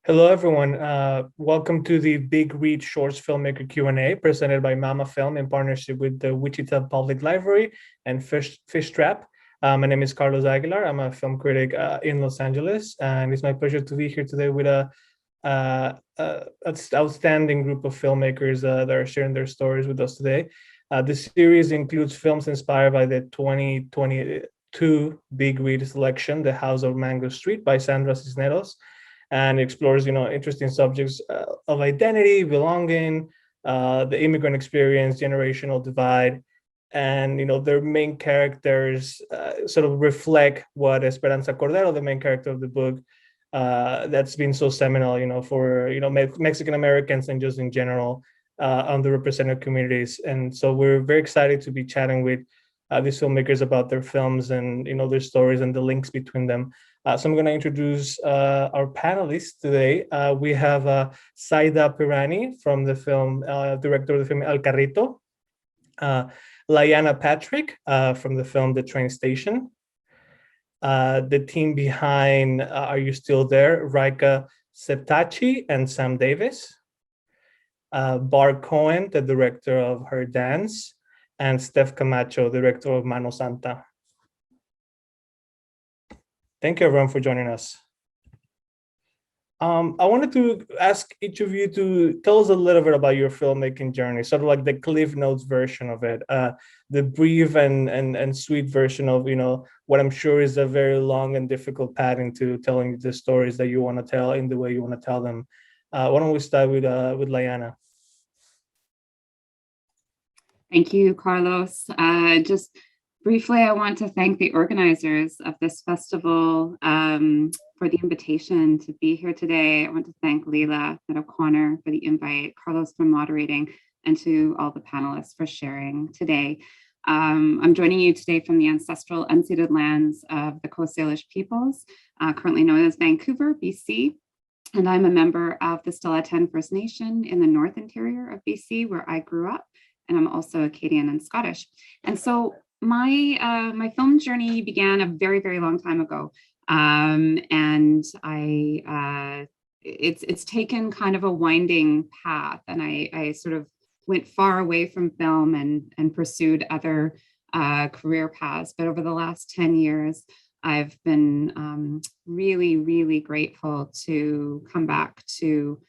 Hello, everyone. Welcome to the Big Read Shorts Filmmaker Q&A presented by Mamafilm in partnership with the Wichita Public Library and Fishtrap. My name is Carlos Aguilar. I'm a film critic in Los Angeles, and it's my pleasure to be here today with a outstanding group of filmmakers that are sharing their stories with us today. This series includes films inspired by the 2022 Big Read selection, The House of Mango Street by Sandra Cisneros, and explores, interesting subjects of identity, belonging, the immigrant experience, generational divide, and their main characters sort of reflect what Esperanza Cordero, the main character of the book, that's been so seminal, for Mexican Americans and just in general underrepresented communities. And so we're very excited to be chatting with these filmmakers about their films and their stories and the links between them. So I'm going to introduce our panelists today. We have Zahida Pirani from the film, director of the film El Carrito, Lyana Patrick from the film The Train Station, the team behind Are You Still There? Rayka, Zehtabchi, and Sam Davis, Bar Cohen, the director of Her Dance, and Steph Camacho, director of Mano Santa. Thank you, everyone, for joining us. I wanted to ask each of you to tell us a little bit about your filmmaking journey, sort of like the Cliff Notes version of it, the brief and sweet version of, what I'm sure is a very long and difficult path into telling the stories that you want to tell in the way you want to tell them. Why don't we start with Lyana? Thank you, Carlos. Just briefly, I want to thank the organizers of this festival for the invitation to be here today. I want to thank Leila and O'Connor for the invite, Carlos for moderating, and to all the panelists for sharing today. I'm joining you today from the ancestral unceded lands of the Coast Salish peoples, currently known as Vancouver, BC. And I'm a member of the Stellatan First Nation in the North Interior of BC, where I grew up. And I'm also Acadian and Scottish. And so my film journey began a very, very long time ago. And it's taken kind of a winding path. And I sort of went far away from film and pursued other career paths. But over the last 10 years, I've been really, really grateful to come back to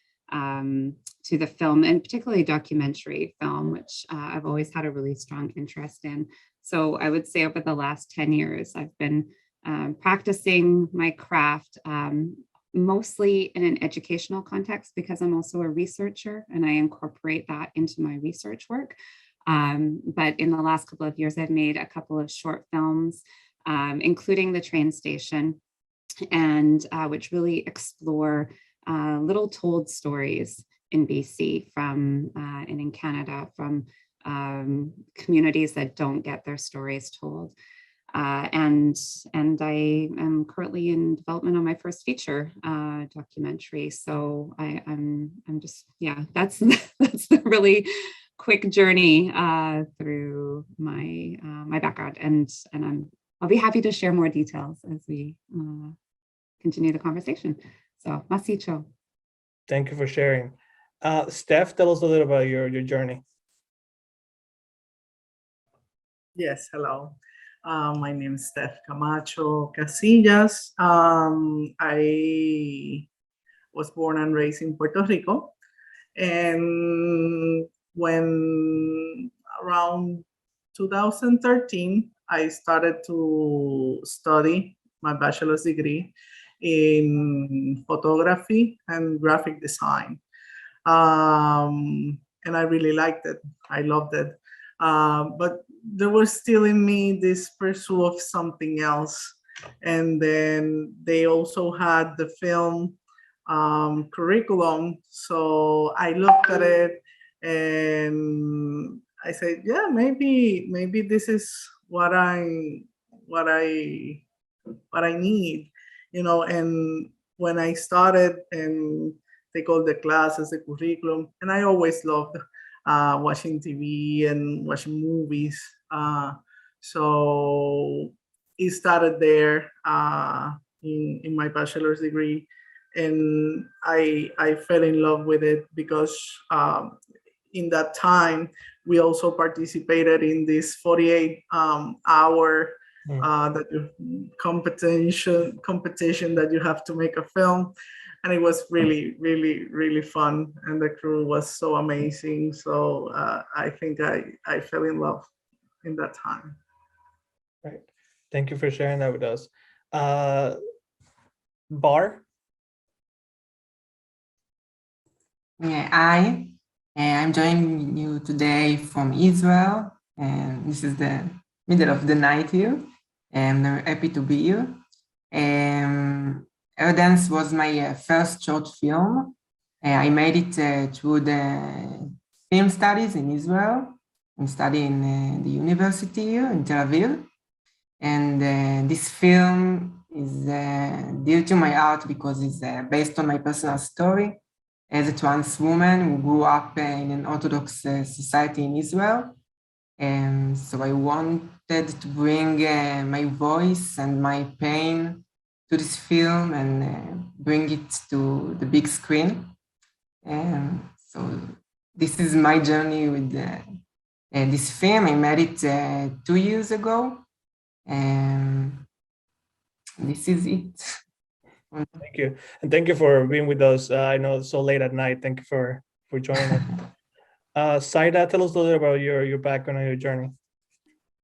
the film, and particularly documentary film, which I've always had a really strong interest in. So I would say over the last 10 years, I've been practicing my craft, mostly in an educational context, because I'm also a researcher and I incorporate that into my research work. But in the last couple of years, I've made a couple of short films, including The Train Station, and which really explore little told stories in BC and in Canada from communities that don't get their stories told. And I am currently in development on my first feature documentary. So I'm just, that's the really quick journey through my background, and I'll be happy to share more details as we continue the conversation. So, masicho. Thank you for sharing. Steph, tell us a little about your journey. Yes, hello. My name is Steph Camacho Casillas. I was born and raised in Puerto Rico. And when around 2013, I started to study my bachelor's degree in photography and graphic design. And I really liked it. I loved it. But there was still in me this pursuit of something else. And then they also had the film curriculum. So I looked at it and I said, yeah, maybe this is what I need, and when I started and they called the classes the curriculum, and I always loved watching TV and watching movies. So it started there in my bachelor's degree. and I fell in love with it because in that time we also participated in this 48-hour competition that you have to make a film, and it was really, really, really fun, and the crew was so amazing. So I think I fell in love in that time. Right. Thank you for sharing that with us. Bar? Yeah, I'm joining you today from Israel, and this is the middle of the night here, and I'm happy to be here. Everdance was my first short film. I made it through the film studies in Israel. I'm studying the university here in Tel Aviv. And this film is dear to my heart because it's based on my personal story as a trans woman who grew up in an Orthodox society in Israel. And so I wanted to bring my voice and my pain to this film and bring it to the big screen. And so this is my journey with this film. I made it 2 years ago. And this is it. Thank you. And thank you for being with us. I know it's so late at night. Thank you for joining us. Zahida, tell us a little about your background and your journey.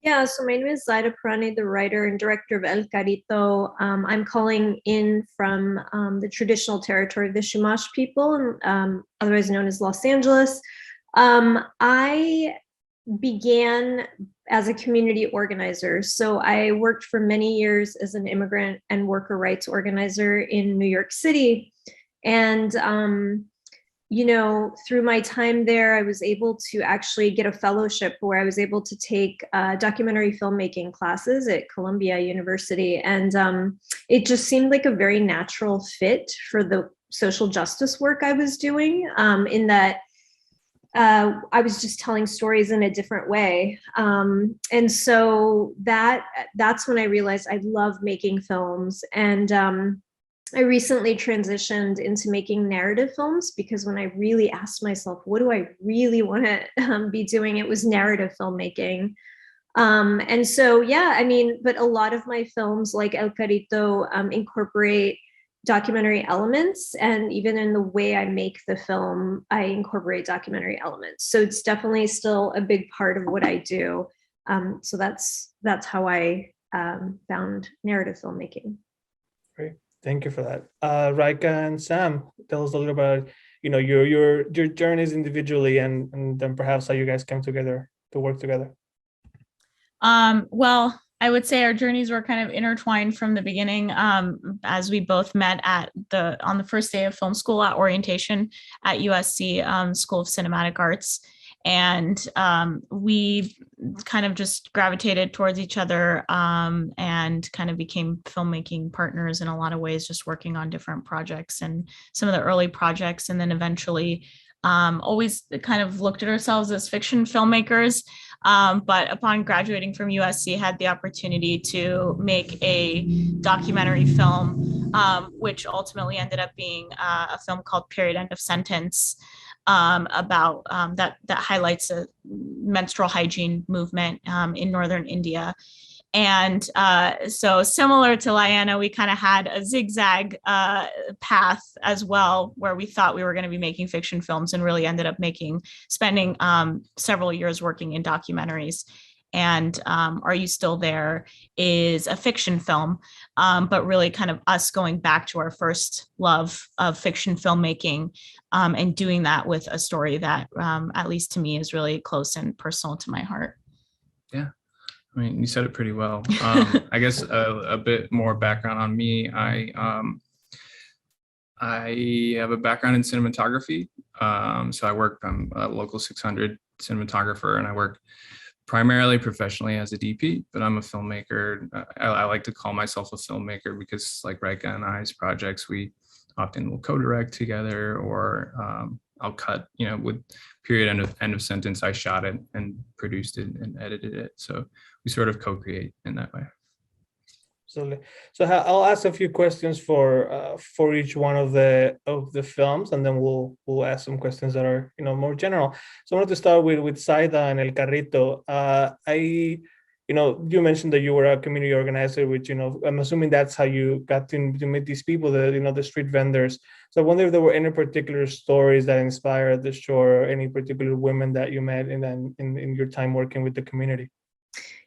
Yeah, so my name is Zahida Pirani, the writer and director of El Carrito. I'm calling in from the traditional territory of the Chumash people, otherwise known as Los Angeles. I began as a community organizer. So I worked for many years as an immigrant and worker rights organizer in New York City. And, you know, through my time there, I was able to actually get a fellowship where I was able to take documentary filmmaking classes at Columbia University. And it just seemed like a very natural fit for the social justice work I was doing, in that I was just telling stories in a different way. And so that's when I realized I love making films. And I recently transitioned into making narrative films because when I really asked myself, what do I really want to be doing? It was narrative filmmaking. And so, yeah, I mean, but a lot of my films like El Carrito incorporate documentary elements, and even in the way I make the film, I incorporate documentary elements. So it's definitely still a big part of what I do. So that's how I found narrative filmmaking. Great, thank you for that. Rayka and Sam, tell us a little about your journeys individually, and then perhaps how you guys came together to work together. Well, I would say our journeys were kind of intertwined from the beginning, as we both met on the first day of film school at orientation at USC School of Cinematic Arts. And we kind of just gravitated towards each other and kind of became filmmaking partners in a lot of ways, just working on different projects and some of the early projects. And then eventually always kind of looked at ourselves as fiction filmmakers. But upon graduating from USC, had the opportunity to make a documentary film, which ultimately ended up being a film called Period End of Sentence, about that highlights a menstrual hygiene movement in northern India. And so similar to Lyana, we kind of had a zigzag path as well, where we thought we were going to be making fiction films and really ended up spending several years working in documentaries. And Are You Still There is a fiction film, but really kind of us going back to our first love of fiction filmmaking and doing that with a story that, at least to me, is really close and personal to my heart. Yeah. I mean, you said it pretty well. I guess a bit more background on me. I have a background in cinematography. So I'm a local 600 cinematographer, and I work primarily professionally as a DP, but I'm a filmmaker. I like to call myself a filmmaker because, like Rayka and I's projects, we often will co-direct together, or I'll cut, with Period End of Sentence, I shot it and produced it and edited it. So we sort of co-create in that way. I'll ask a few questions for each one of the films, and then we'll ask some questions that are more general. So I wanted to start with Zahida and El Carrito. You mentioned that you were a community organizer, which I'm assuming that's how you got to meet these people, the street vendors. So I wonder if there were any particular stories that inspired the show, or any particular women that you met in your time working with the community.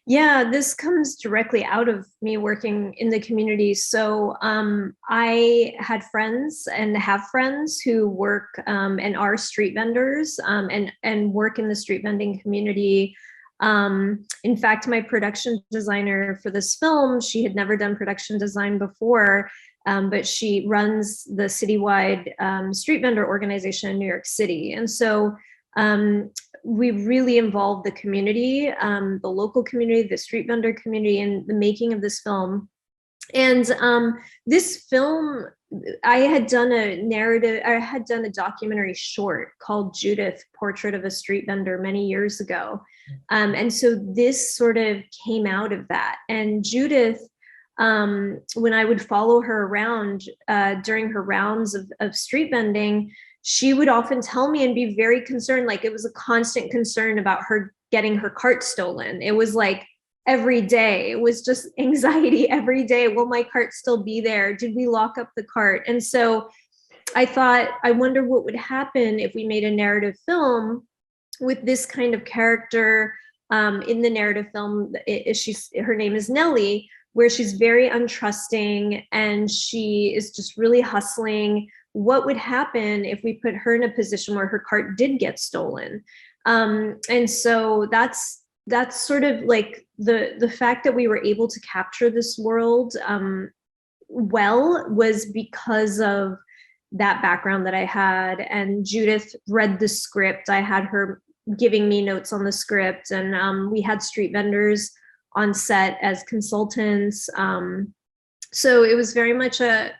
Yeah, this comes directly out of me working in the community. So I had friends and have friends who work and are street vendors and work in the street vending community. In fact, my production designer for this film, she had never done production design before, but she runs the citywide street vendor organization in New York City. And so we really involved the community, the local community, the street vendor community in the making of this film. And this film, I had done a documentary short called Judith, Portrait of a Street Vendor many years ago. And so this sort of came out of that. And Judith, when I would follow her around during her rounds of street vending, she would often tell me and be very concerned, like it was a constant concern about her getting her cart stolen. It was like every day, it was just anxiety every day. Will my cart still be there? Did we lock up the cart? And so I thought, I wonder what would happen if we made a narrative film with this kind of character. In the narrative film, her name is Nelly, where she's very untrusting and she is just really hustling. What would happen if we put her in a position where her cart did get stolen? And so that's sort of like the fact that we were able to capture this world well was because of that background that I had. And Judith read the script. I had her giving me notes on the script, and we had street vendors on set as consultants. So it was very much a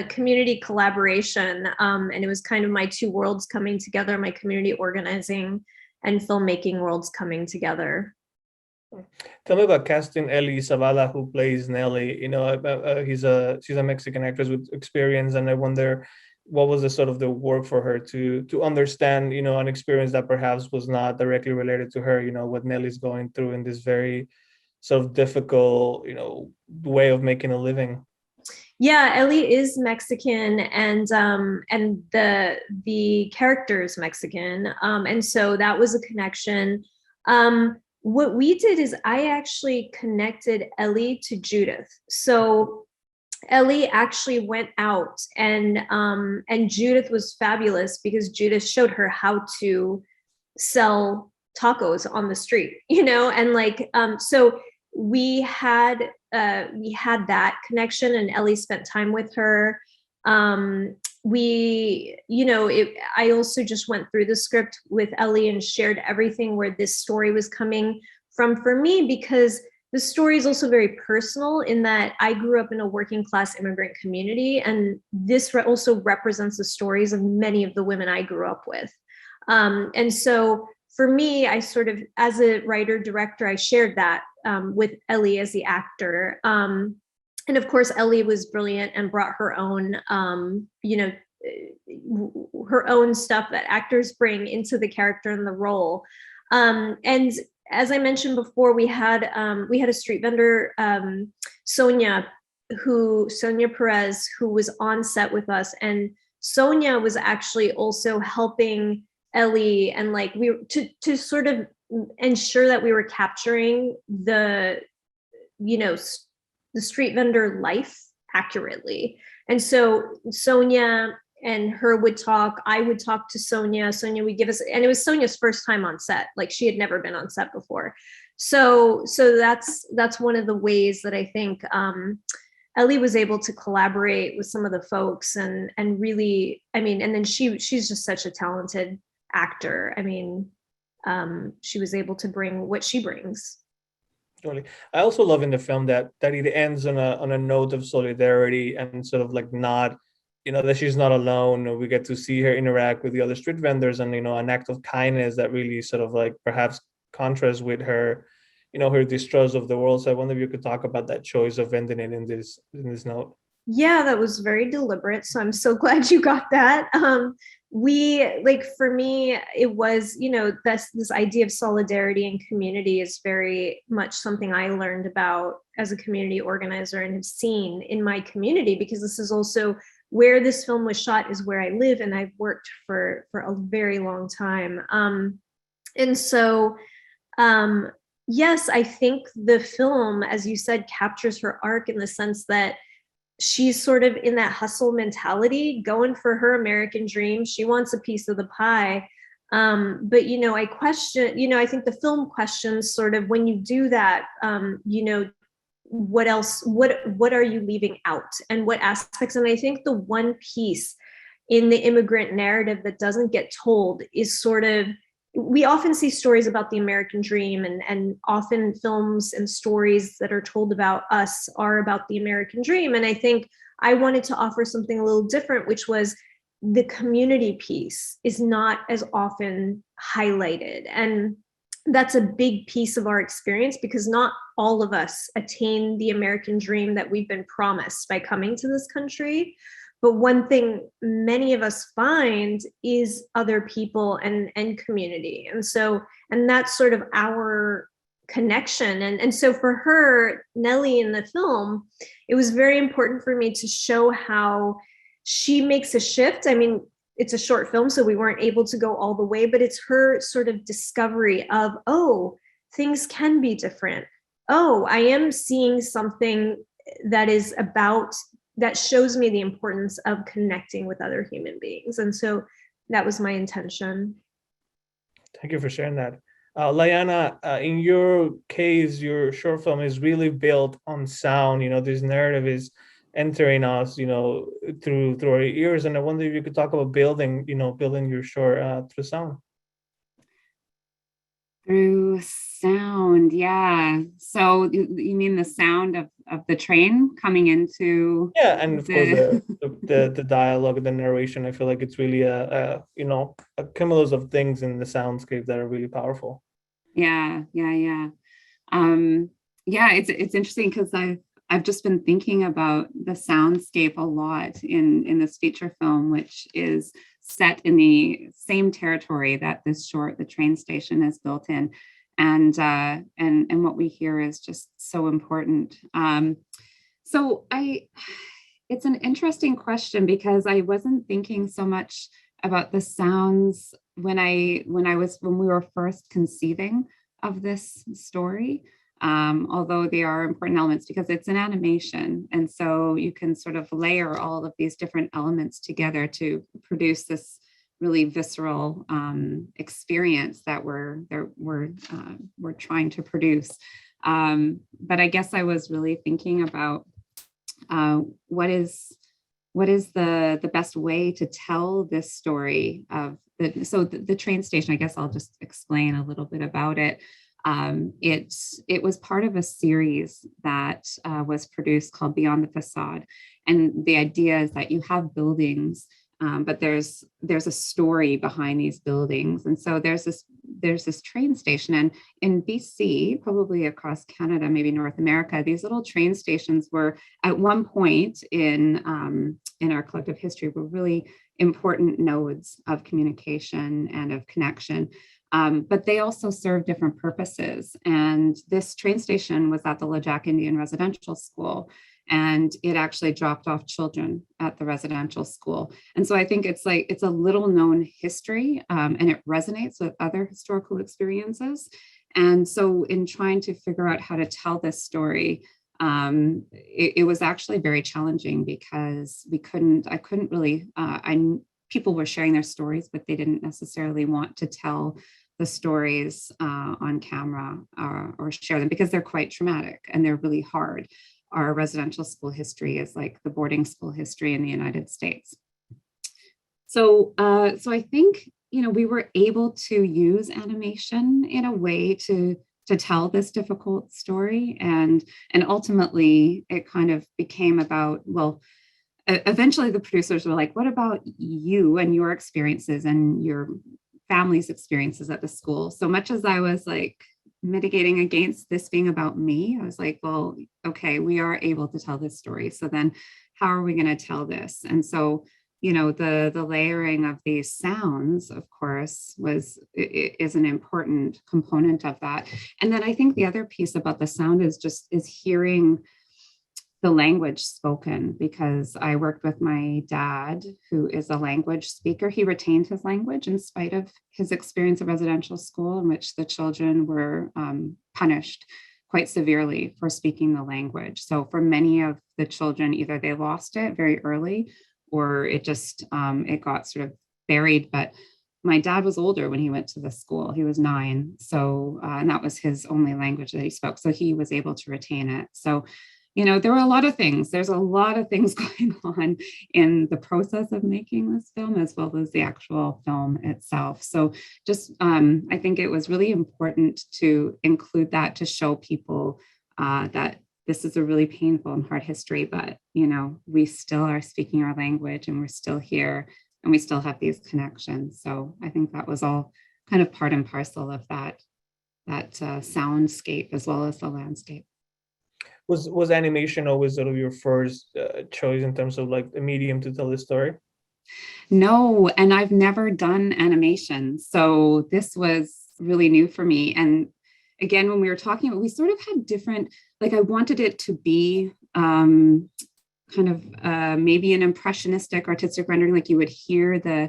community collaboration, and it was kind of my two worlds coming together, my community organizing and filmmaking worlds coming together. Tell me about casting Ellie Savala, who plays Nelly. She's a Mexican actress with experience, and I wonder what was the sort of the work for her to understand, an experience that perhaps was not directly related to her, what Nelly's going through in this very sort of difficult, way of making a living. Yeah, Ellie is Mexican, and the character is Mexican, and so that was a connection. What we did is I actually connected Ellie to Judith. So Ellie actually went out, and Judith was fabulous because Judith showed her how to sell tacos on the street, and so we had that connection, and Ellie spent time with her. I also just went through the script with Ellie and shared everything where this story was coming from for me, because the story is also very personal in that I grew up in a working class immigrant community, and this also represents the stories of many of the women I grew up with. And so for me, I sort of, as a writer director, I shared that with Ellie as the actor. And of course, Ellie was brilliant and brought her own, her own stuff that actors bring into the character and the role. And as I mentioned before, we had a street vendor, Sonia Perez, who was on set with us, and Sonia was actually also helping Ellie, and to sort of ensure that we were capturing the street vendor life accurately. And so Sonia and her would talk, I would talk to Sonia would give us, and it was Sonia's first time on set, like she had never been on set before. So that's one of the ways that I think Ellie was able to collaborate with some of the folks and really, and then she's just such a talented actor. She was able to bring what she brings. Totally. I also love in the film that it ends on a note of solidarity and sort of like not, that she's not alone. We get to see her interact with the other street vendors, and an act of kindness that really sort of like perhaps contrasts with her, her distrust of the world. So I wonder if you could talk about that choice of ending it in this note. Yeah, that was very deliberate. So I'm so glad you got that. For me, it was, this idea of solidarity and community is very much something I learned about as a community organizer and have seen in my community, because this is also where this film was shot, is where I live, and I've worked for a very long time. Yes, I think the film, as you said, captures her arc in the sense that she's sort of in that hustle mentality, going for her American dream. She wants a piece of the pie. But, I question, I think the film questions sort of, when you do that, what else, what are you leaving out, and what aspects? And I think the one piece in the immigrant narrative that doesn't get told is sort of, we often see stories about the American dream, and often films and stories that are told about us are about the American dream. And I think I wanted to offer something a little different, which was the community piece is not as often highlighted. And that's a big piece of our experience, because not all of us attain the American dream that we've been promised by coming to this country. But one thing many of us find is other people and community. And that's sort of our connection. And so for her, Nelly, in the film, it was very important for me to show how she makes a shift. I mean, it's a short film, so we weren't able to go all the way, but it's her sort of discovery of, oh, things can be different. Oh, I am seeing something that is about, that shows me the importance of connecting with other human beings. And so that was my intention. Thank you for sharing that. Lyana, in your case, your short film is really built on sound. This narrative is entering us, through our ears. And I wonder if you could talk about building your short through sound. Through sound, yeah. So you mean the sound of the train coming into? Yeah, and of course the dialogue, the narration. I feel like it's really a cumulus of things in the soundscape that are really powerful. Yeah. It's interesting, because I've just been thinking about the soundscape a lot in this feature film, which is set in the same territory that this short, The Train Station, is built in. And what we hear is just so important. It's an interesting question, because I wasn't thinking so much about the sounds when we were first conceiving of this story. Although they are important elements, because it's an animation. And so you can sort of layer all of these different elements together to produce this really visceral experience that we're trying to produce. But I guess I was really thinking about what is the best way to tell this story of the train station. I guess I'll just explain a little bit about it. It was part of a series that was produced called Beyond the Facade. And the idea is that you have buildings, but there's a story behind these buildings. And so there's this train station, and in BC, probably across Canada, maybe North America, these little train stations were at one point in our collective history were really important nodes of communication and of connection. But they also serve different purposes. And this train station was at the Lejac Indian Residential School, and it actually dropped off children at the residential school. And so I think it's a little known history, and it resonates with other historical experiences. And so in trying to figure out how to tell this story, it was actually very challenging, because I couldn't really, people were sharing their stories, but they didn't necessarily want to tell the stories on camera or share them, because they're quite traumatic and they're really hard. Our residential school history is like the boarding school history in the United States. So I think, we were able to use animation in a way to tell this difficult story. And ultimately it kind of became about, well, eventually the producers were like, what about you and your experiences and your family's experiences at the school? So much as I was like mitigating against this being about me. I was like, well, okay, we are able to tell this story. So then how are we going to tell this? And so, the layering of these sounds, of course, is an important component of that. And then I think the other piece about the sound is hearing the language spoken, because I worked with my dad, who is a language speaker. He retained his language in spite of his experience of residential school, in which the children were punished quite severely for speaking the language. So for many of the children, either they lost it very early, or it just, it got sort of buried. But my dad was older when he went to the school. He was 9. So, and that was his only language that he spoke. So he was able to retain it. So, there were a lot of things. There's a lot of things going on in the process of making this film, as well as the actual film itself. So just, I think it was really important to include that, to show people that this is a really painful and hard history, but, we still are speaking our language, and we're still here, and we still have these connections. So I think that was all kind of part and parcel of that soundscape, as well as the landscape. Was animation always sort of your first choice in terms of like a medium to tell the story? No, and I've never done animation. So this was really new for me. And again, when we were talking about, we sort of had different, like I wanted it to be kind of maybe an impressionistic artistic rendering, like you would hear the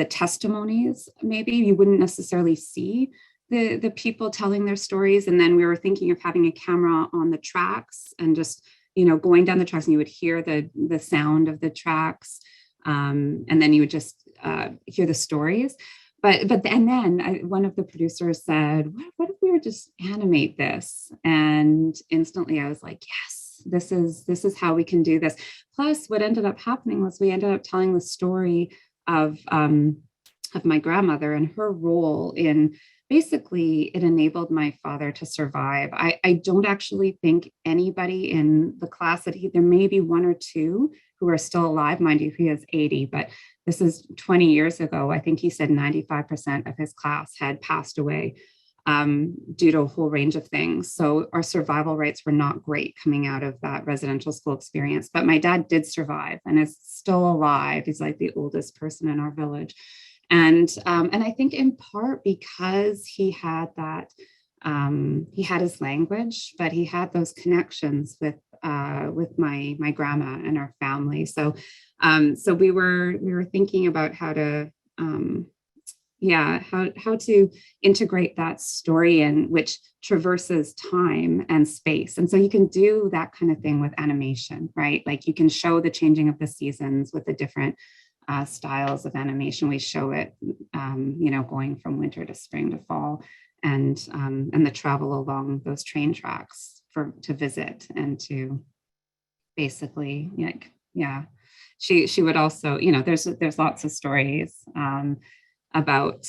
testimonies, maybe you wouldn't necessarily see the people telling their stories. And then we were thinking of having a camera on the tracks and just, going down the tracks, and you would hear the sound of the tracks. And then you would just hear the stories. And then one of the producers said, what if we were just animate this? And instantly I was like, yes, this is how we can do this. Plus what ended up happening was we ended up telling the story of my grandmother and her role in, basically, it enabled my father to survive. I don't actually think anybody in the class there may be 1 or 2 who are still alive. Mind you, he is 80, but this is 20 years ago. I think he said 95% of his class had passed away due to a whole range of things. So our survival rates were not great coming out of that residential school experience. But my dad did survive and is still alive. He's like the oldest person in our village. And I think in part because he had that, he had his language, but he had those connections with my grandma and our family. So we were thinking about how to, how to integrate that story in, which traverses time and space. And so you can do that kind of thing with animation, right? Like you can show the changing of the seasons with the different styles of animation. We show it, going from winter to spring to fall, and the travel along those train tracks to visit and to basically, she would also, there's lots of stories about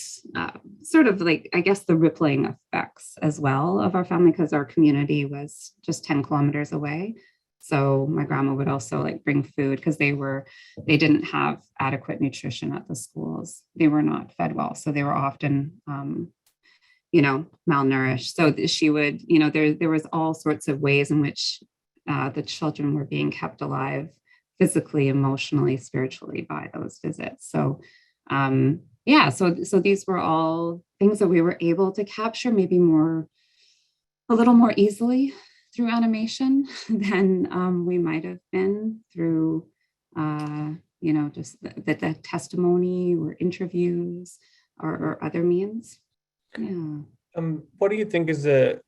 sort of like, I guess, the rippling effects as well of our family, because our community was just 10 kilometers away. So my grandma would also like bring food, because they didn't have adequate nutrition at the schools. They were not fed well. So they were often, malnourished. So she would, there was all sorts of ways in which the children were being kept alive physically, emotionally, spiritually by those visits. So, so these were all things that we were able to capture maybe a little more easily through animation than we might have been through, just the testimony or interviews or other means. Yeah. What do you think is the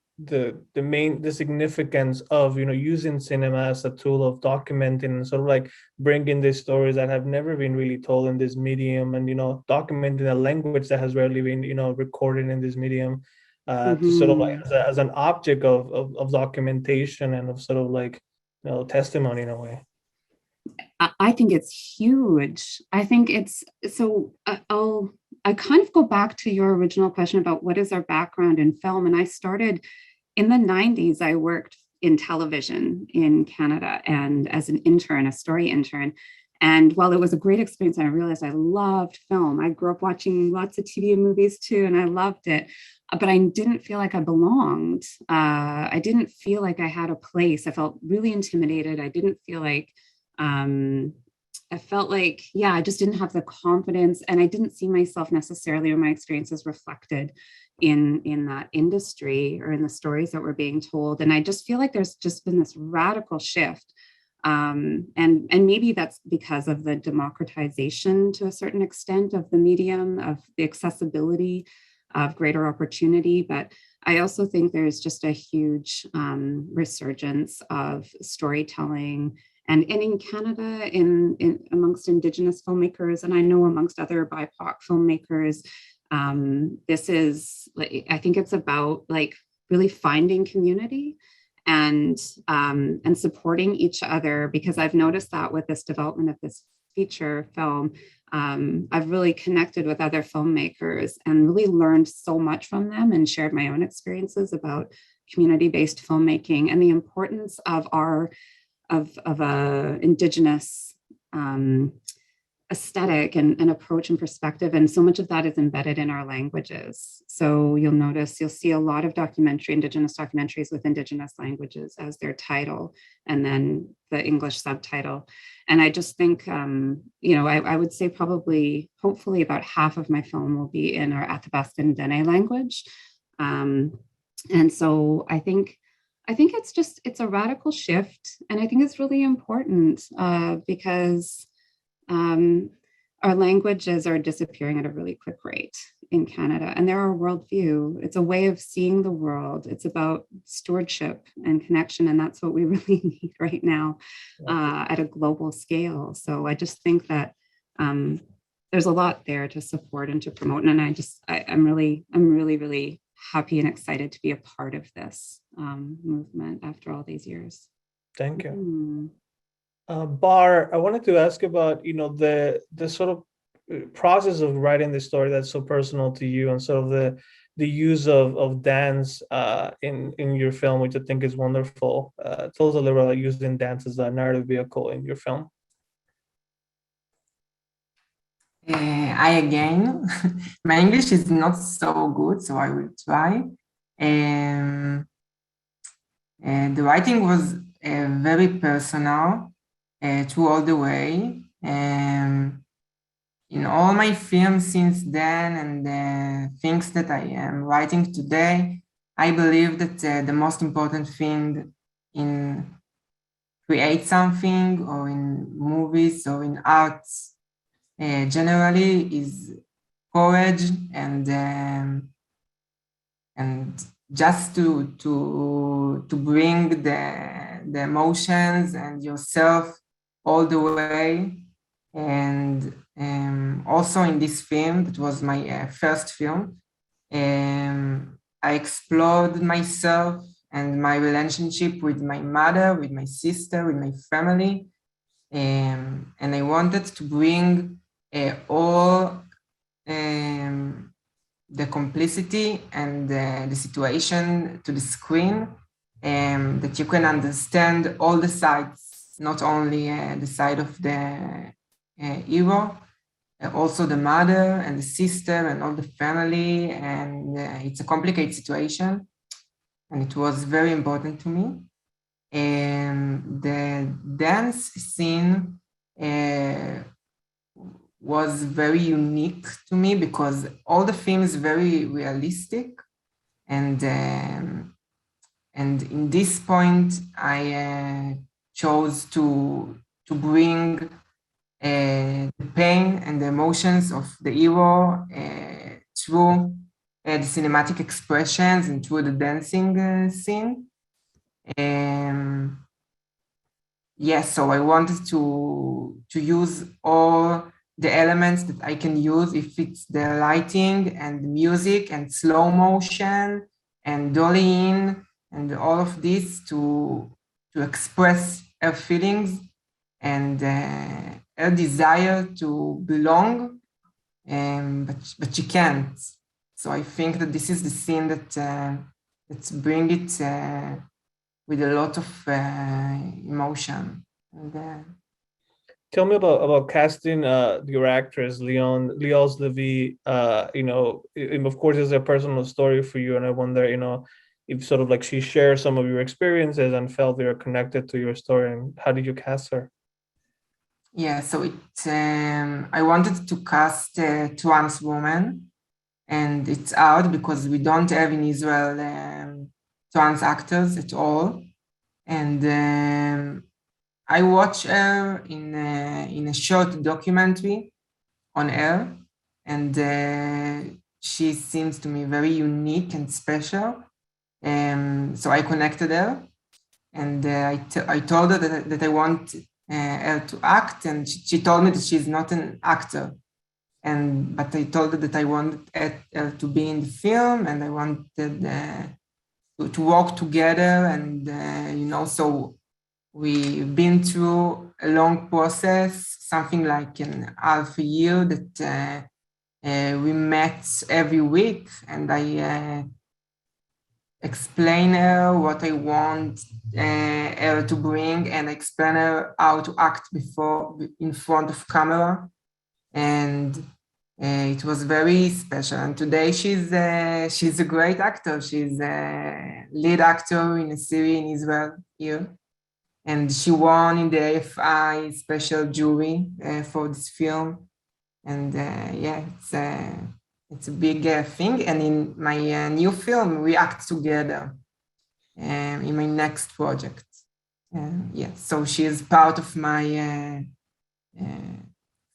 significance of using cinema as a tool of documenting and sort of like bringing these stories that have never been really told in this medium, and documenting a language that has rarely been recorded in this medium? To sort of like as an object of documentation and of sort of like testimony in a way. I think it's huge. I think it's so. I kind of go back to your original question about what is our background in film, and I started in the 90s. I worked in television in Canada and as an intern, a story intern. And while it was a great experience, and I realized I loved film. I grew up watching lots of TV and movies too, and I loved it. But I didn't feel like I belonged. I didn't feel like I had a place. I felt really intimidated. I didn't feel like, I felt like, yeah, I just didn't have the confidence, and I didn't see myself necessarily or my experiences reflected in that industry or in the stories that were being told. And I just feel like there's just been this radical shift. And maybe that's because of the democratization to a certain extent of the medium, of the accessibility of greater opportunity. But I also think there's just a huge resurgence of storytelling. And in Canada, in amongst Indigenous filmmakers, and I know amongst other BIPOC filmmakers, this is, I think it's about like really finding community and supporting each other, because I've noticed that with this development of this feature film, I've really connected with other filmmakers and really learned so much from them and shared my own experiences about community-based filmmaking and the importance of a Indigenous aesthetic and approach and perspective. And so much of that is embedded in our languages. So you'll see a lot of Indigenous documentaries with Indigenous languages as their title, and then the English subtitle. And I just think, I would say probably, hopefully about half of my film will be in our Athabascan Dene language. And so I think it's a radical shift. And I think it's really important because our languages are disappearing at a really quick rate in Canada, and they're our worldview. It's a way of seeing the world. It's about stewardship and connection, and that's what we really need right now at a global scale. So I just think that there's a lot there to support and to promote, and I'm really, really happy and excited to be a part of this movement after all these years. Thank you. Bar, I wanted to ask about, the sort of process of writing the story that's so personal to you, and sort of the use of dance in your film, which I think is wonderful. Tell us a little about using dance as a narrative vehicle in your film. My English is not so good, so I will try. The writing was very personal. Through all the way. In all my films since then and the things that I am writing today, I believe that the most important thing in create something or in movies or in arts generally is courage and just to bring the emotions and yourself all the way. And also in this film, it was my first film, I explored myself and my relationship with my mother, with my sister, with my family. And I wanted to bring all the complicity and the situation to the screen, that you can understand all the sides, not only the side of the hero, also the mother and the sister and all the family. And it's a complicated situation. And it was very important to me. And the dance scene was very unique to me because all the film is very realistic. And in this point, I chose to bring the pain and the emotions of the hero through the cinematic expressions and through the dancing scene. So I wanted to use all the elements that I can use, if it's the lighting and the music and slow motion and dollying and all of this to express her feelings and her desire to belong, but she can't. So I think that this is the scene that's bring it with a lot of emotion. And, Tell me about casting your actress Leos Levy. And of course, it's a personal story for you, and I wonder, if sort of like she shares some of your experiences and felt they were connected to your story. And how did you cast her? Yeah, so I wanted to cast a trans woman, and it's hard because we don't have in Israel trans actors at all. And I watched her in a short documentary on her, and she seems to me very unique and special. So I connected her, and I told her that I want her to act, and she told me that she's not an actor. But I told her that I wanted her to be in the film, and I wanted to work together, and so we've been through a long process, something like an half a year that we met every week, and I explain her what I want her to bring, and explain her how to act in front of camera. And it was very special. And today she's a great actor. She's a lead actor in a series in Israel here. And she won in the AFI special jury for this film. And it's a big thing. And in my new film, we act together in my next project. So she is part of my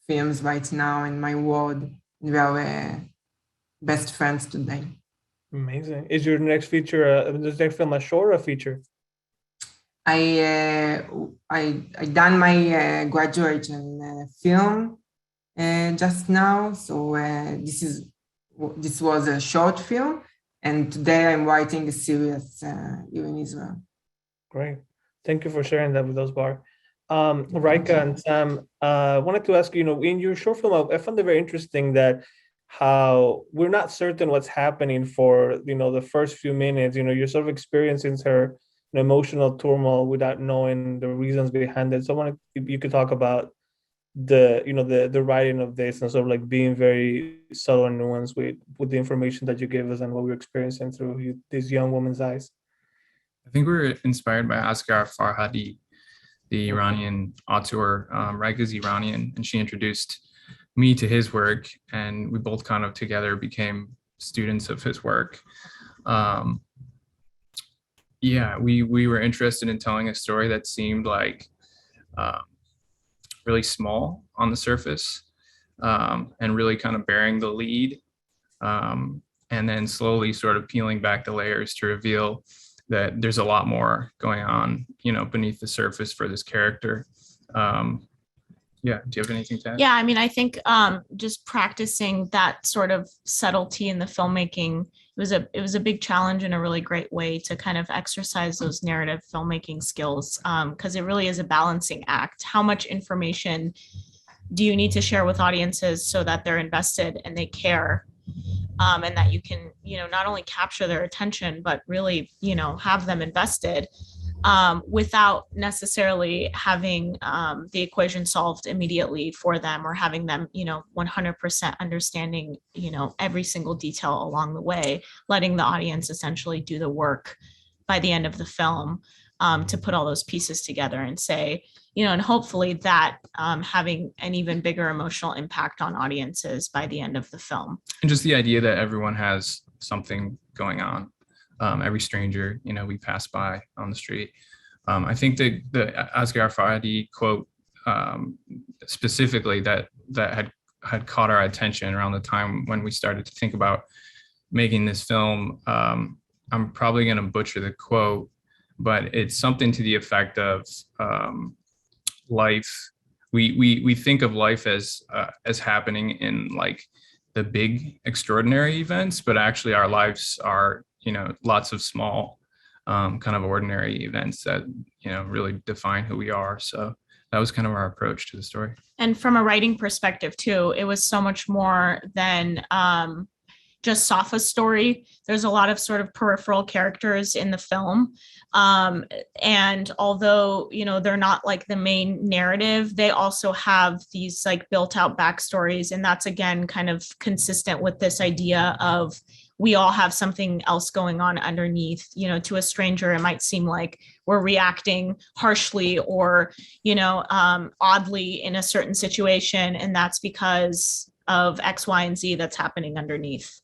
films right now in my world. We are best friends today. Amazing. Is your next feature, this next film, a short or a feature? I done my graduation film just now. So this was a short film, and today I'm writing a series here in Israel. Great. Thank you for sharing that with us, Bar. Rayka and Sam, I wanted to ask you, in your short film, I found it very interesting that how we're not certain what's happening for, the first few minutes. You're sort of experiencing her emotional turmoil without knowing the reasons behind it. So I wanted, if you could talk about the writing of this and sort of like being very subtle and nuanced with the information that you gave us and what we're experiencing through this young woman's eyes. I think we were inspired by Asghar Farhadi, the Iranian auteur. Rayka's Iranian, and she introduced me to his work, and we both kind of together became students of his work. We were interested in telling a story that seemed like really small on the surface, and really kind of bearing the lead, and then slowly sort of peeling back the layers to reveal that there's a lot more going on, beneath the surface for this character. Do you have anything to add? Yeah, I mean, I think just practicing that sort of subtlety in the filmmaking, it was a big challenge and a really great way to kind of exercise those narrative filmmaking skills, because it really is a balancing act. How much information do you need to share with audiences so that they're invested and they care, and that you can, not only capture their attention, but really, have them invested, without necessarily having the equation solved immediately for them, or having them, 100% understanding, every single detail along the way, letting the audience essentially do the work by the end of the film, to put all those pieces together and say, and hopefully that having an even bigger emotional impact on audiences by the end of the film. And just the idea that everyone has something going on. Every stranger, we pass by on the street. I think the Asghar Farhadi quote, specifically that had caught our attention around the time when we started to think about making this film. I'm probably going to butcher the quote, but it's something to the effect of life. We think of life as happening in like the big extraordinary events, but actually our lives are, lots of small, kind of ordinary events that, really define who we are. So that was kind of our approach to the story. And from a writing perspective too, it was so much more than just Safa's story. There's a lot of sort of peripheral characters in the film. And although, you know, they're not like the main narrative, they also have these like built out backstories. And that's, again, kind of consistent with this idea of we all have something else going on underneath. You know, to a stranger, it might seem like we're reacting harshly or, you know, oddly in a certain situation. And that's because of X, Y, and Z that's happening underneath.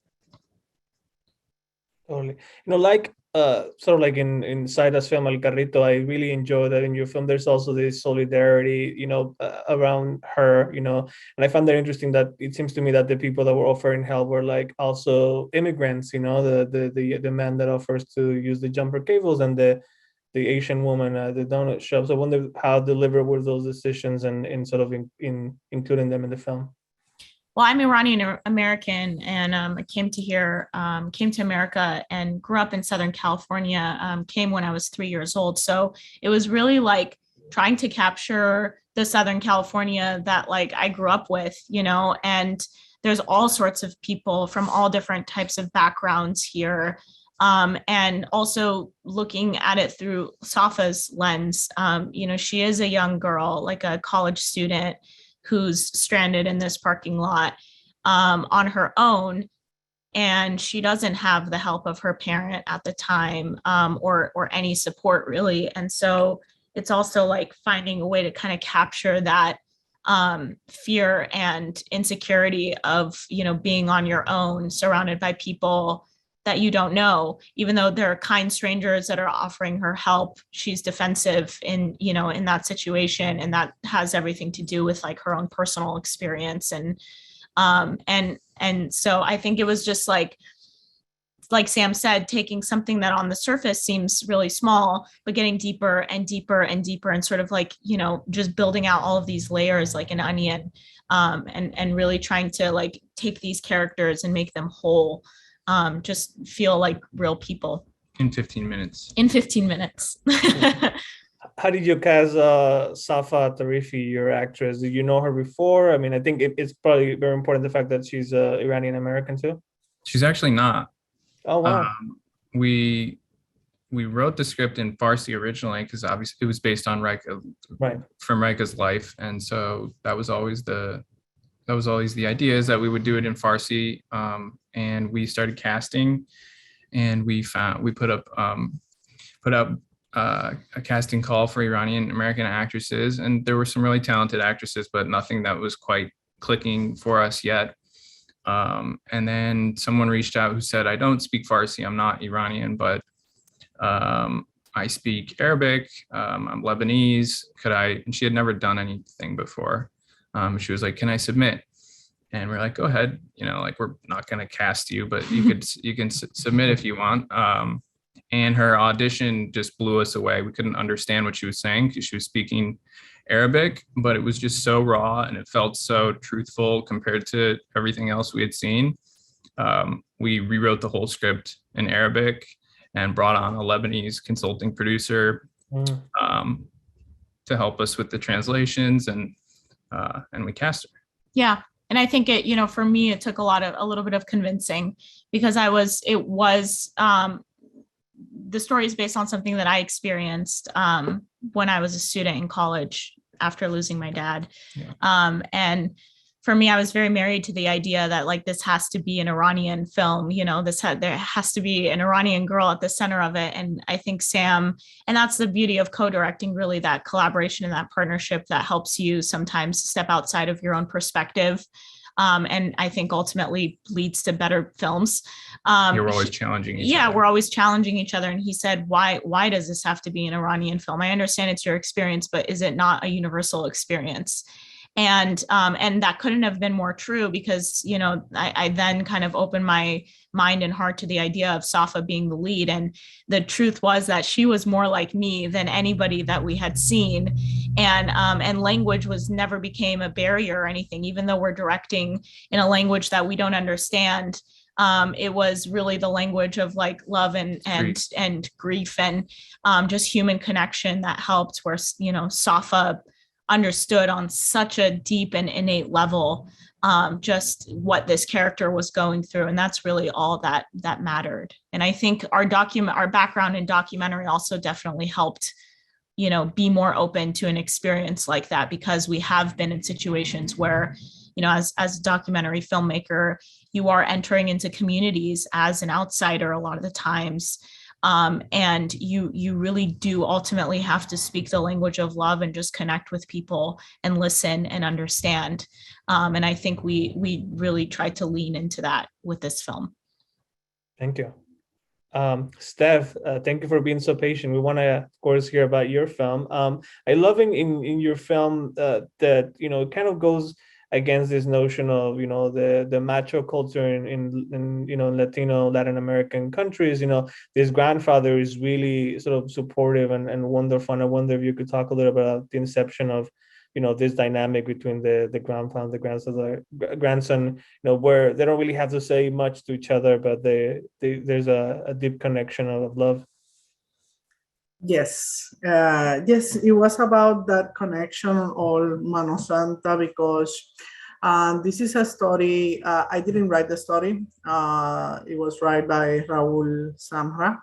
Totally. You know, like sort of like in Zahira's film El Carrito, I really enjoy that in your film there's also this solidarity, you know, around her, you know, and I found that interesting that it seems to me that the people that were offering help were like also immigrants, you know, the man that offers to use the jumper cables and the Asian woman at the donut shop. So I wonder how deliberate were those decisions and in sort of in including them in the film. Well, I'm Iranian American, and I came to America and grew up in Southern California, came when I was 3 years old. So it was really like trying to capture the Southern California that like I grew up with, you know, and there's all sorts of people from all different types of backgrounds here. And also looking at it through Safa's lens, you know, she is a young girl, like a college student who's stranded in this parking lot on her own, and she doesn't have the help of her parent at the time, or any support really. And so it's also like finding a way to kind of capture that fear and insecurity of, you know, being on your own, surrounded by people that you don't know. Even though there are kind strangers that are offering her help, she's defensive in, you know, in that situation. And that has everything to do with like her own personal experience. And so I think it was just like Sam said, taking something that on the surface seems really small, but getting deeper and deeper and deeper, and sort of like, you know, just building out all of these layers like an onion, and really trying to like take these characters and make them whole. Just feel like real people. In 15 minutes. In 15 minutes. How did you cast Safa Tarifi, your actress? Did you know her before? I mean, I think it's probably very important, the fact that she's Iranian American too. She's actually not. Oh, wow. We wrote the script in Farsi originally because obviously it was based on Rayka, right, from Rayka's life. And so that was always the idea, is that we would do it in Farsi. And we started casting, and we put up a casting call for Iranian American actresses, and there were some really talented actresses, but nothing that was quite clicking for us yet. And then someone reached out who said, I don't speak Farsi, I'm not Iranian, but I speak Arabic, I'm Lebanese, and she had never done anything before. She was like, can I submit? And we're like, go ahead, you know, like, we're not going to cast you, but you can submit if you want. And her audition just blew us away. We couldn't understand what she was saying because she was speaking Arabic, but it was just so raw and it felt so truthful compared to everything else we had seen. We rewrote the whole script in Arabic and brought on a Lebanese consulting producer to help us with the translations, and we cast her. Yeah. And I think it, you know, for me, it took a little bit of convincing, because the story is based on something that I experienced when I was a student in college after losing my dad. Yeah. And for me, I was very married to the idea that like, this has to be an Iranian film, you know, there has to be an Iranian girl at the center of it. And I think Sam, and that's the beauty of co-directing, really, that collaboration and that partnership that helps you sometimes step outside of your own perspective. And I think ultimately leads to better films. You're always challenging each other. We're always challenging each other. And he said, why does this have to be an Iranian film? I understand it's your experience, but is it not a universal experience? And that couldn't have been more true, because, you know, I then kind of opened my mind and heart to the idea of Safa being the lead. And the truth was that she was more like me than anybody that we had seen. And language never became a barrier or anything, even though we're directing in a language that we don't understand. It was really the language of like love and grief and just human connection that helped, where, you know, Safa understood on such a deep and innate level just what this character was going through. And that's really all that mattered. And I think our background in documentary also definitely helped, be more open to an experience like that, because we have been in situations where, as a documentary filmmaker, you are entering into communities as an outsider a lot of the times. And you really do ultimately have to speak the language of love and just connect with people and listen and understand. And I think we really tried to lean into that with this film. Thank you. Steph, thank you for being so patient. We want to, of course, hear about your film. I love in your film that, it kind of goes against this notion of, the macho culture in Latino, Latin American countries. This grandfather is really sort of supportive and wonderful. And I wonder if you could talk a little bit about the inception of, this dynamic between the grandpa and the grandson, where they don't really have to say much to each other, but there's a deep connection of love. Yes, yes, it was about that connection or Mano Santa, because this is a story. I didn't write the story. It was written by Raul Samra,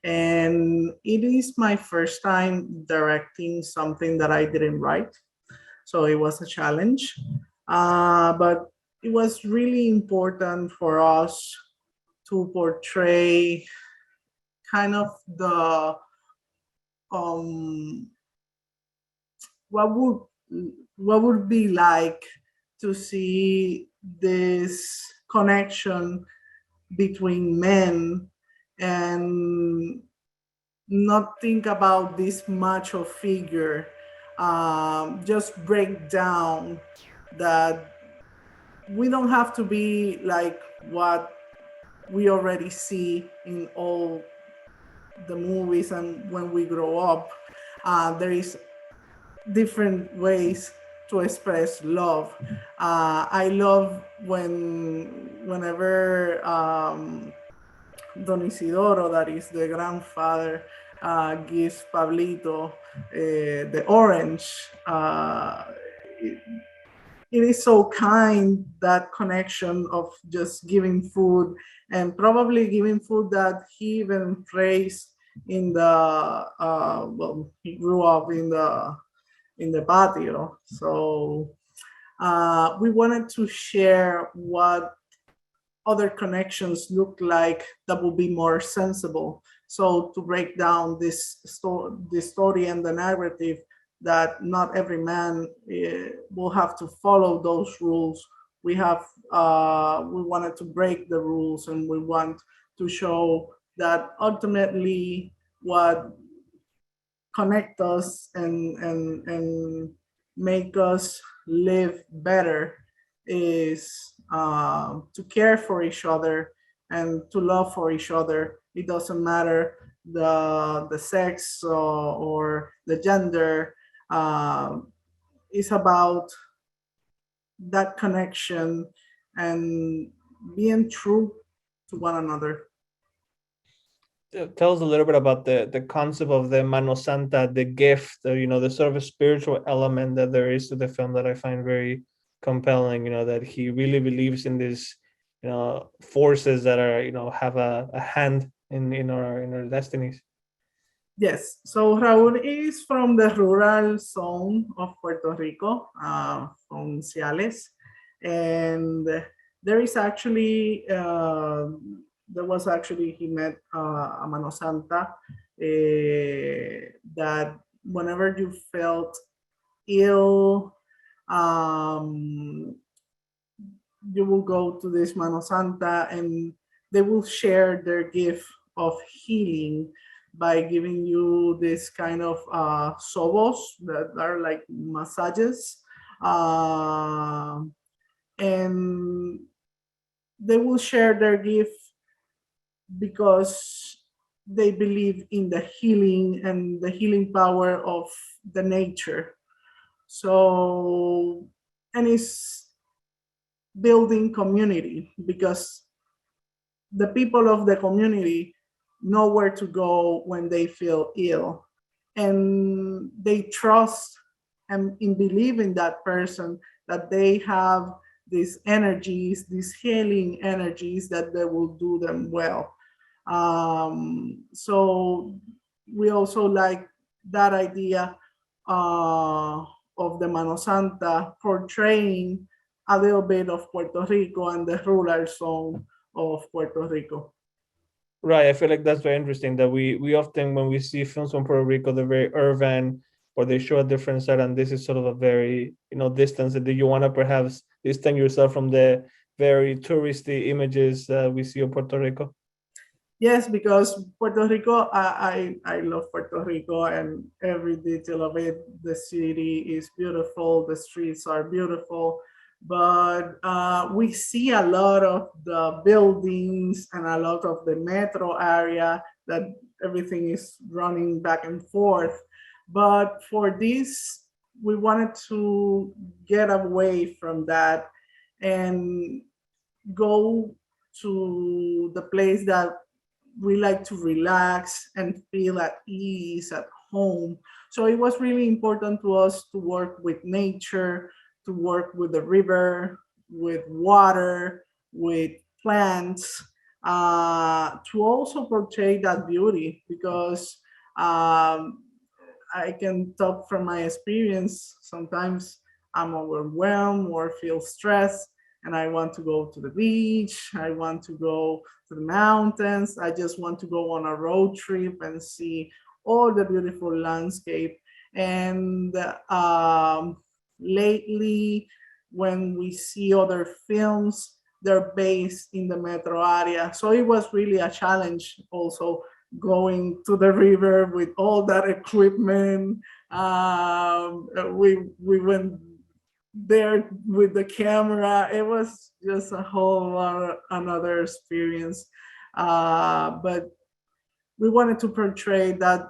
and it is my first time directing something that I didn't write. So it was a challenge, but it was really important for us to portray kind of the what would be like to see this connection between men and not think about this macho figure. Just break down that we don't have to be like what we already see in all the movies and when we grow up. There is different ways to express love. I love whenever Don Isidoro, that is the grandfather, gives Pablito the orange. It is so kind, that connection of just giving food, and probably giving food that he even praised in the he grew up in the patio. So we wanted to share what other connections look like that will be more sensible. So to break down this story and the narrative, that not every man will have to follow those rules. We wanted to break the rules, and we want to show that ultimately what connect us and make us live better is to care for each other and to love for each other. It doesn't matter the sex or the gender. It's about that connection and being true to one another. Tell us a little bit about the concept of the Mano Santa, the gift, the sort of spiritual element that there is to the film that I find very compelling, that he really believes in these, forces that are, have a hand in our destinies. Yes, so Raúl is from the rural zone of Puerto Rico, from Ciales, and there is actually, he met a Mano Santa that whenever you felt ill, you will go to this Mano Santa and they will share their gift of healing by giving you this kind of sobos that are like massages. And they will share their gift because they believe in the healing and the healing power of the nature. So, and it's building community because the people of the community know where to go when they feel ill, and they trust and believe in that person, that they have these energies, these healing energies that they will do them well. So we also like that idea of the Mano Santa portraying a little bit of Puerto Rico and the rural zone of Puerto Rico. Right. I feel like that's very interesting that we often, when we see films from Puerto Rico, they're very urban or they show a different side. And this is sort of a very, distance. Do you want to perhaps distance yourself from the very touristy images we see of Puerto Rico? Yes, because Puerto Rico, I love Puerto Rico and every detail of it. The city is beautiful, the streets are beautiful, but we see a lot of the buildings and a lot of the metro area that everything is running back and forth. But for this, we wanted to get away from that and go to the place that we like to relax and feel at ease at home. So it was really important to us to work with nature, to work with the river, with water, with plants, to also portray that beauty, because I can talk from my experience. Sometimes I'm overwhelmed or feel stressed and I want to go to the beach. I want to go to the mountains. I just want to go on a road trip and see all the beautiful landscape. And lately, when we see other films, they're based in the metro area. So it was really a challenge also going to the river with all that equipment. We went there with the camera. It was just a whole another experience. But we wanted to portray that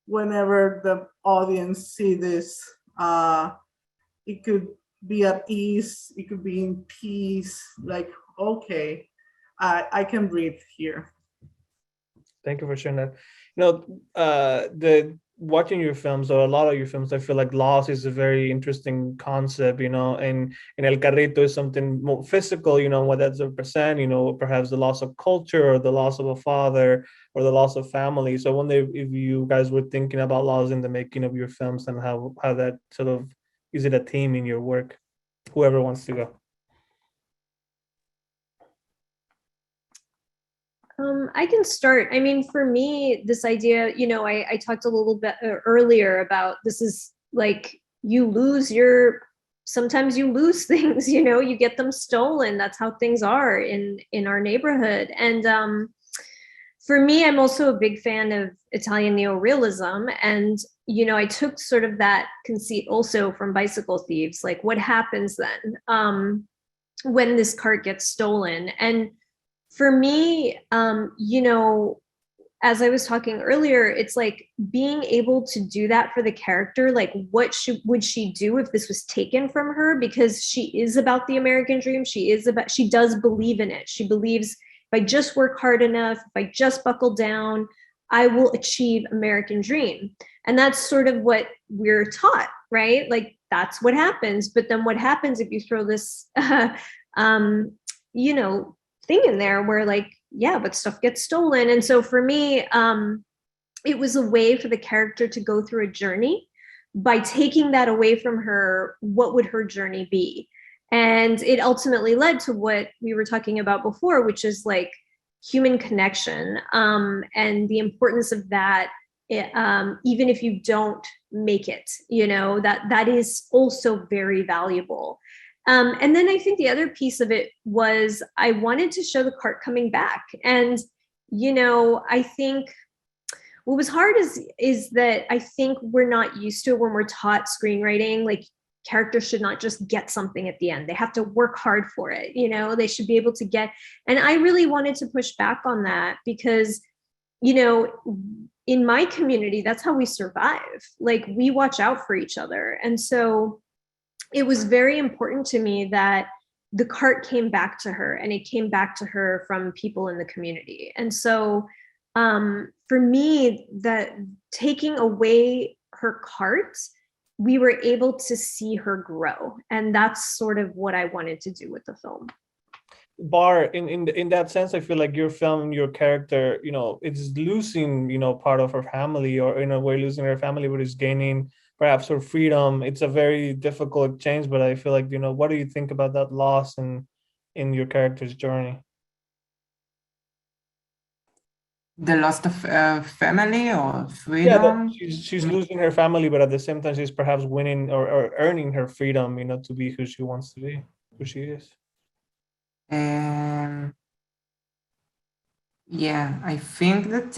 whenever the audience see this, it could be at ease, it could be in peace, like, okay, I can breathe here. Thank you for sharing that. The watching your films, or a lot of your films, I feel like loss is a very interesting concept, and in El Carrito is something more physical, what that's a percent, perhaps the loss of culture or the loss of a father or the loss of family. So I wonder if you guys were thinking about loss in the making of your films and how that sort of, is it a theme in your work? Whoever wants to go. I can start. I mean, for me, this idea, I talked a little bit earlier about this is like sometimes you lose things, you get them stolen. That's how things are in our neighborhood. And for me, I'm also a big fan of Italian neorealism. And, I took sort of that conceit also from Bicycle Thieves, like what happens then when this cart gets stolen. And for me, as I was talking earlier, it's like being able to do that for the character. Like, what would she do if this was taken from her? Because she is about the American dream. She does believe in it. She believes if I just work hard enough, if I just buckle down, I will achieve American dream. And that's sort of what we're taught, right? Like, that's what happens. But then what happens if you throw this, thing in there where like, yeah, but stuff gets stolen. And so for me, it was a way for the character to go through a journey. By taking that away from her, what would her journey be? And it ultimately led to what we were talking about before, which is like human connection, and the importance of that, even if you don't make it, that is also very valuable. And then I think the other piece of it was I wanted to show the cart coming back. And, I think what was hard is that I think we're not used to it when we're taught screenwriting. Like, characters should not just get something at the end. They have to work hard for it. They should be able to get. And I really wanted to push back on that because, in my community, that's how we survive. Like, we watch out for each other. And so it was very important to me that the cart came back to her, and it came back to her from people in the community. And so for me, that taking away her cart we were able to see her grow. And that's sort of what I wanted to do with the film. Bar, in that sense, I feel like your film, your character, it's losing, part of her family, or in a way losing her family, but is gaining perhaps her freedom. It's a very difficult change, but I feel like, what do you think about that loss in your character's journey? The loss of family or Yeah, freedom? she's losing her family, but at the same time, she's perhaps winning or earning her freedom, to be who she wants to be, who she is. Yeah, I think that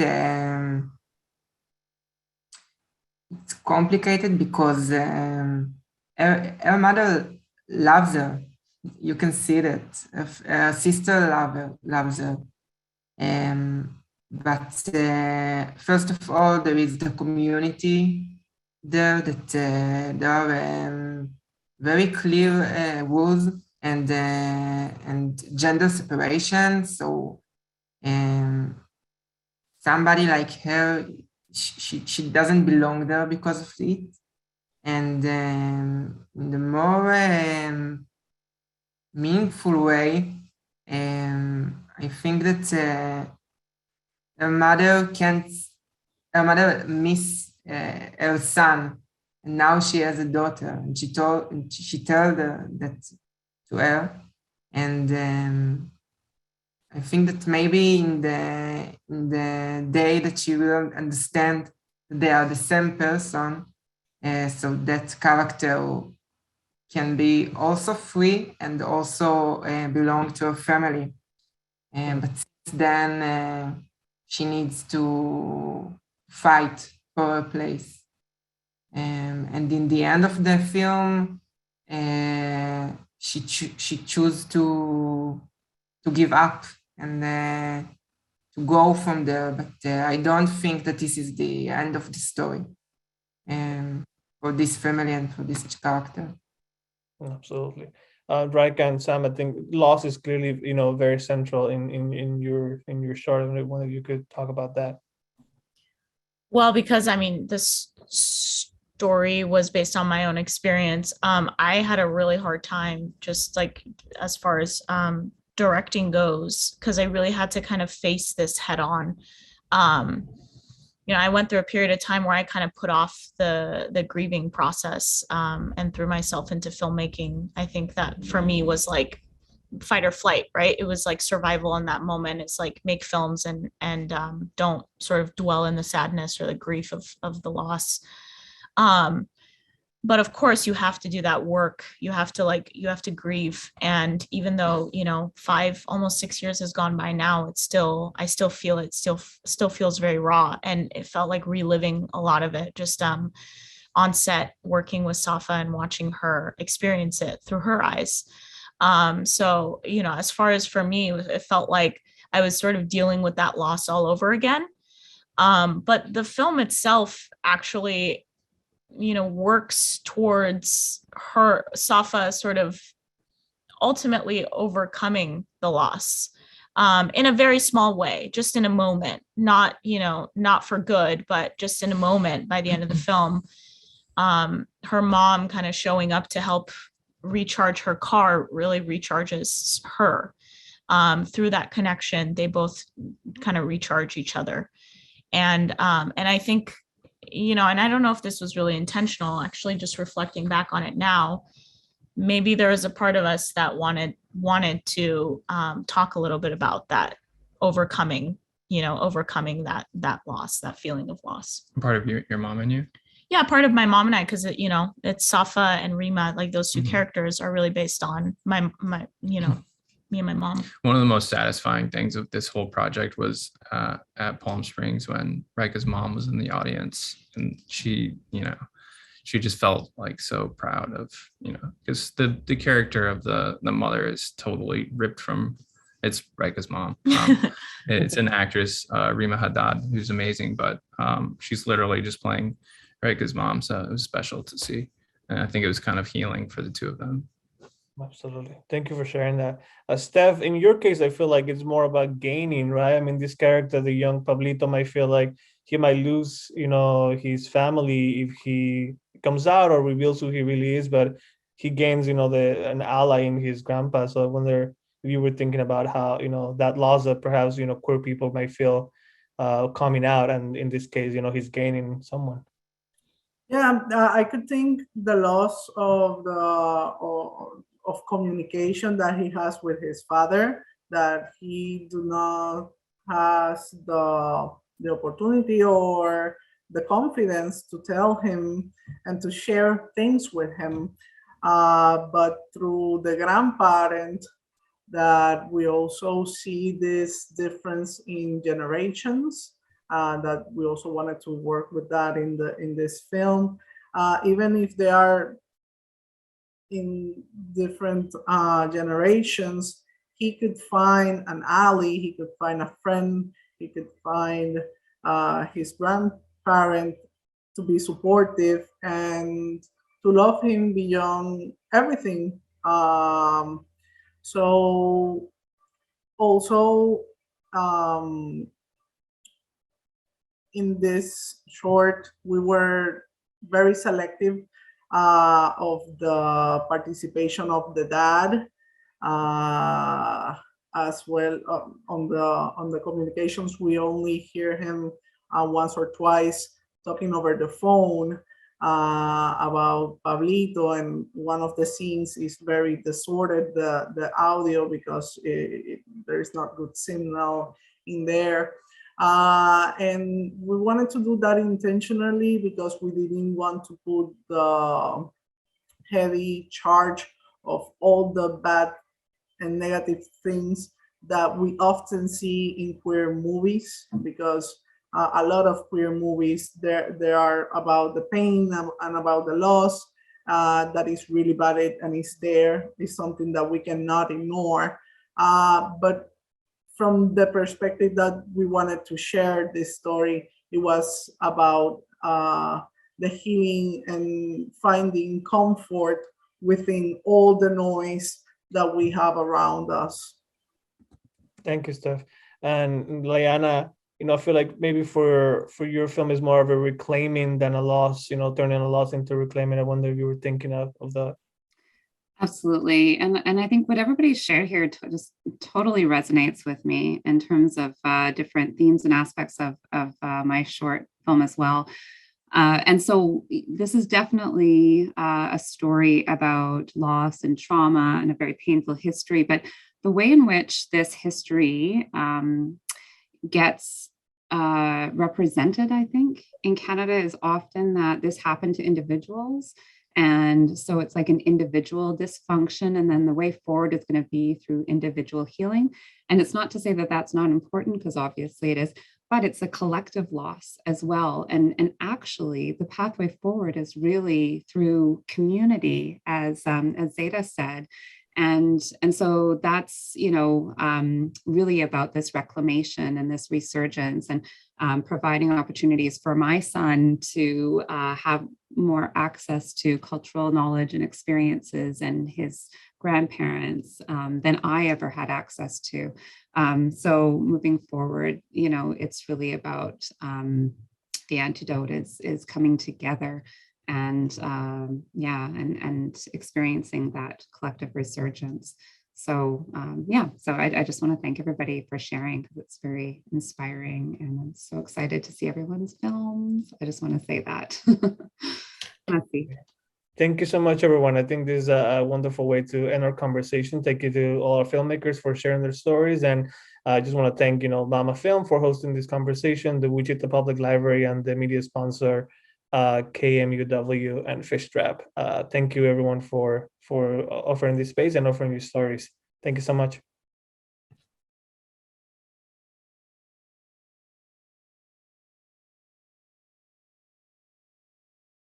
it's complicated because her mother loves her. You can see that. Her sister loves her. But first of all, there is the community there that there are very clear rules and gender separation. So somebody like her, she doesn't belong there because of it. And in the more meaningful way, I think that her mother miss her son, and now she has a daughter, and she told that to her, and I think that maybe in the day that she will understand that they are the same person, so that character can be also free and also belong to her family. But since then, she needs to fight for her place. And in the end of the film, she chose to give up and to go from there. But I don't think that this is the end of the story for this family and for this character. Absolutely. Rayka and Sam, I think loss is clearly, very central in your short. And one of you could talk about that. Well, because this story was based on my own experience. I had a really hard time, just like as far as directing goes, because I really had to kind of face this head on. I went through a period of time where I kind of put off the grieving process and threw myself into filmmaking. I think that for me was like fight or flight, right? It was like survival in that moment. It's like make films and don't sort of dwell in the sadness or the grief of the loss. But of course you have to do that work. You have to grieve. And even though, 5, almost 6 years has gone by now, I still feel it still feels very raw. And it felt like reliving a lot of it, just on set, working with Safa and watching her experience it through her eyes. So, as far as for me, it felt like I was sort of dealing with that loss all over again. But the film itself actually, works towards Safa sort of ultimately overcoming the loss in a very small way, just in a moment, not for good, but just in a moment by the end of the film. Her mom kind of showing up to help recharge her car really recharges her. Through that connection, they both kind of recharge each other. And I think, and I don't know if this was really intentional, actually, just reflecting back on it now, maybe there was a part of us that wanted to talk a little bit about that, overcoming that loss, that feeling of loss. Part of your mom and you? Yeah, part of my mom and I, because it's Safa and Rima, like those two characters are really based on my me and my mom. One of the most satisfying things of this whole project was at Palm Springs when Rayka's mom was in the audience, and she just felt like so proud of, because the character of the mother is totally ripped from, it's Rayka's mom. It's an actress, Rima Haddad, who's amazing, but she's literally just playing Rayka's mom. So it was special to see. And I think it was kind of healing for the two of them. Absolutely. Thank you for sharing that. Steph, in your case, I feel like it's more about gaining, right? I mean, this character, the young Pablito, might feel like he might lose, his family if he comes out or reveals who he really is, but he gains, an ally in his grandpa. So I wonder if you were thinking about how, that loss that perhaps, queer people might feel coming out, and in this case, he's gaining someone. Yeah, I could think the loss of of communication that he has with his father, that he do not has the opportunity or the confidence to tell him and to share things with him. But through the grandparent, that we also see this difference in generations. That we also wanted to work with that in this film, even if they are in different generations. He could find an ally, he could find a friend, he could find his grandparent to be supportive and to love him beyond everything. So also, in this short, we were very selective of the participation of the dad, as well. On the communications, we only hear him once or twice talking over the phone about Pablito, and one of the scenes is very distorted, the audio, because there is not good signal in there. And we wanted to do that intentionally because we didn't want to put the heavy charge of all the bad and negative things that we often see in queer movies, because a lot of queer movies, they are about the pain and about the loss that is really valid and is there, is something that we cannot ignore. But from the perspective that we wanted to share this story, it was about the healing and finding comfort within all the noise that we have around us. Thank you, Steph. And Lyana, I feel like maybe for your film is more of a reclaiming than a loss, turning a loss into reclaiming. I wonder if you were thinking of that. Absolutely. And I think what everybody shared here just totally resonates with me in terms of different themes and aspects of my short film as well. And so this is definitely a story about loss and trauma and a very painful history, but the way in which this history gets represented, I think, in Canada is often that this happened to individuals. And so it's like an individual dysfunction, and then the way forward is going to be through individual healing. And it's not to say that that's not important, because obviously it is, but it's a collective loss as well. And actually the pathway forward is really through community, as Zahida said. And so that's, really about this reclamation and this resurgence, and providing opportunities for my son to have more access to cultural knowledge and experiences and his grandparents than I ever had access to. So moving forward, it's really about the antidote is coming together and and experiencing that collective resurgence. So so I just want to thank everybody for sharing, because it's very inspiring, and I'm so excited to see everyone's films. I just want to say that. Thank you so much, everyone. I think this is a wonderful way to end our conversation. Thank you to all our filmmakers for sharing their stories. And I just want to thank, mamafilm for hosting this conversation, the Wichita Public Library, and the media sponsor, KMUW and Fishtrap. Thank you, everyone, for offering this space and offering your stories. Thank you so much.